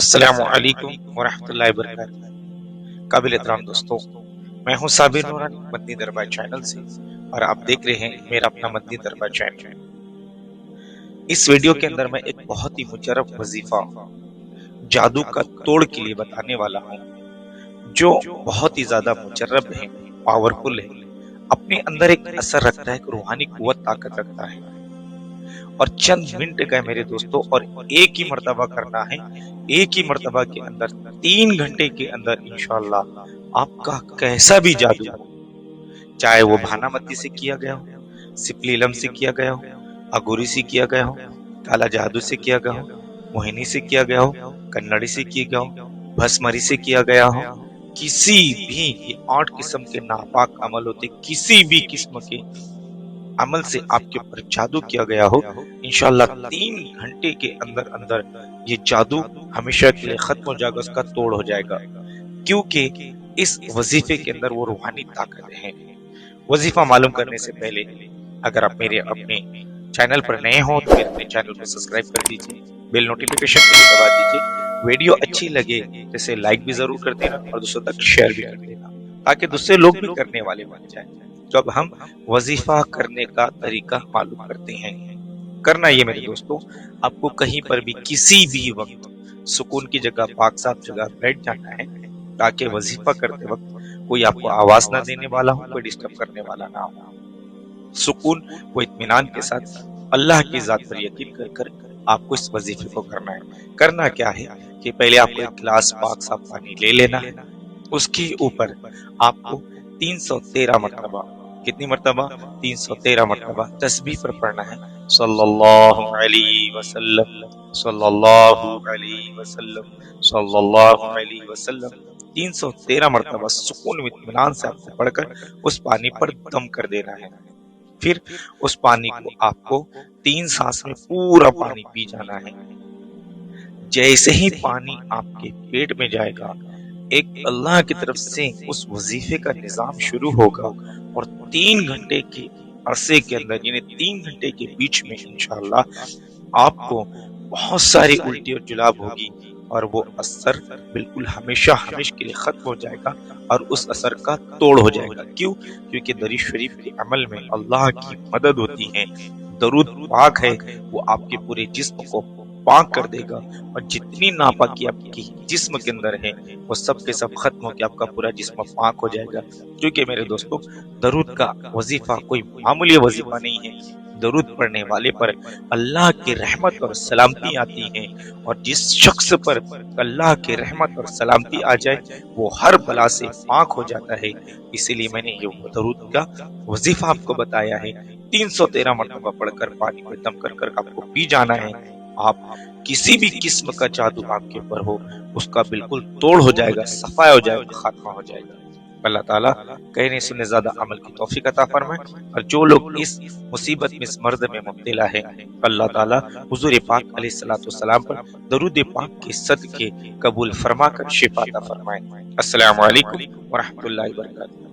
السلام علیکم ورحمۃ اللہ وبرکاتہ۔ قابل احترام دوستوں، میں ہوں صابر نورانی مدنی دربار چینل سے، اور آپ دیکھ رہے ہیں میرا اپنا مدنی دربار چینل۔ اس ویڈیو کے اندر میں ایک بہت ہی مجرب وظیفہ جادو کا توڑ کے لیے بتانے والا ہوں، جو بہت ہی زیادہ مجرب ہے، پاورفل ہے، اپنے اندر ایک اثر رکھتا ہے، ایک روحانی قوت طاقت رکھتا ہے، اور چند منٹ کا ہے میرے دوستوں، اور ایک ہی مرتبہ کرنا ہے۔ ایک ہی مرتبہ کے اندر 3 گھنٹے کے اندر انشاءاللہ آپ کا کیسا بھی جادو ہو، چاہے وہ بھانا متی سے کیا گیا ہو، سپلیلم سے کیا گیا ہو، اگوری سے کیا گیا ہو، کالا جادو سے کیا گیا ہو، موہنی سے کیا گیا ہو، کنڑی سے کیا گیا ہو، بھسمری سے کیا گیا ہو، کسی بھی، یہ 8 قسم کے ناپاک عمل ہوتے، کسی بھی قسم کے عمل سے آپ کے اوپر جادو کیا گیا ہو، انشاءاللہ 3 گھنٹے کے اندر اندر یہ جادو ہمیشہ کے لیے ختم ہو جائے گا، اس کا توڑ ہو جائے گا، کیونکہ اس وظیفے کے اندر وہ روحانی طاقت ہے۔ وظیفہ معلوم کرنے سے پہلے اگر آپ میرے اپنے چینل پر نئے ہوں تو میرے اپنے چینل کو سبسکرائب کر دیجئے، بیل نوٹیفیکیشن کو دبا دیجئے، ویڈیو اچھی لگے تو اسے لائک بھی ضرور کر دینا، اور دوسروں تک شیئر بھی کر دینا، تاکہ دوسرے لوگ بھی کرنے والے بن جائیں۔ جب ہم وظیفہ کرنے کا طریقہ معلوم کرتے ہیں، کرنا یہ میرے دوستوں، آپ کو کہیں پر بھی کسی بھی وقت سکون کی جگہ، پاک صاف جگہ بیٹھ جانا ہے، تاکہ وظیفہ کرتے وقت کوئی آپ کو آواز نہ دینے والا ہو، کوئی ڈسٹرب کرنے والا نہ ہو۔ سکون و اطمینان کے ساتھ اللہ کی ذات پر یقین کر کر آپ کو اس وظیفے کو کرنا ہے۔ کرنا کیا ہے کہ پہلے آپ کو ایک گلاس پاک صاف پانی لے لینا ہے، اس کے اوپر آپ کو 313 مرتبہ، کتنی مرتبہ؟ 313 مرتبہ تسبیح پر پڑھنا ہے، صلی اللہ علیہ وسلم، صلی اللہ علیہ وسلم، صلی اللہ علیہ وسلم، 313 مرتبہ سکون و اطمینان سے آپ کو پڑھ کر اس پانی پر دم کر دینا ہے۔ پھر اس پانی کو آپ کو 3 سانس میں پورا پانی پی جانا ہے۔ جیسے ہی پانی آپ کے پیٹ میں جائے گا، ایک اللہ کی طرف سے اس وظیفے کا نظام شروع ہوگا، اور 3 گھنٹے کے عرصے کے اندر، یعنی 3 گھنٹے کے بیچ میں انشاءاللہ آپ کو بہت ساری الٹی اور جلاب ہوگی، اور وہ اثر بالکل ہمیشہ ہمیشہ کے لیے ختم ہو جائے گا، اور اس اثر کا توڑ ہو جائے گا۔ کیوں؟ کیونکہ درود شریف کے عمل میں اللہ کی مدد ہوتی ہے۔ درود پاک ہے، وہ آپ کے پورے جسم کو پاک کر دے گا، اور جتنی ناپاکی آپ کی جسم کے اندر ہے وہ سب کے سب ختم ہو کے آپ کا پورا جسم پاک ہو جائے گا۔ کیونکہ میرے دوستوں، درود کا وظیفہ کوئی معمولی وظیفہ نہیں ہے۔ درود پڑھنے والے پر اللہ کی رحمت اور سلامتی آتی ہے، اور جس شخص پر اللہ کی رحمت اور سلامتی آ جائے وہ ہر بلا سے پاک ہو جاتا ہے۔ اسی لیے میں نے یہ درود کا وظیفہ آپ کو بتایا ہے۔ 313 مرتبہ پڑھ کر پانی میں دم کر کر آپ کو پی جانا ہے۔ آپ کسی بھی قسم کا جادو آپ کے اوپر ہو، اس کا بالکل توڑ ہو جائے گا، صفائی ہو جائے گا، خاتمہ ہو جائے گا۔ اللہ تعالیٰ کہنے سننے زیادہ عمل کی توفیق عطا فرمائے، اور جو لوگ اس مصیبت میں، اس مرض میں مبتلا ہے، اللہ تعالیٰ حضور پاک علیہ الصلوۃ والسلام پر درود پاک کے صدقے قبول فرما کر شفا عطا فرمائے۔ السلام علیکم ورحمۃ اللہ وبرکاتہ۔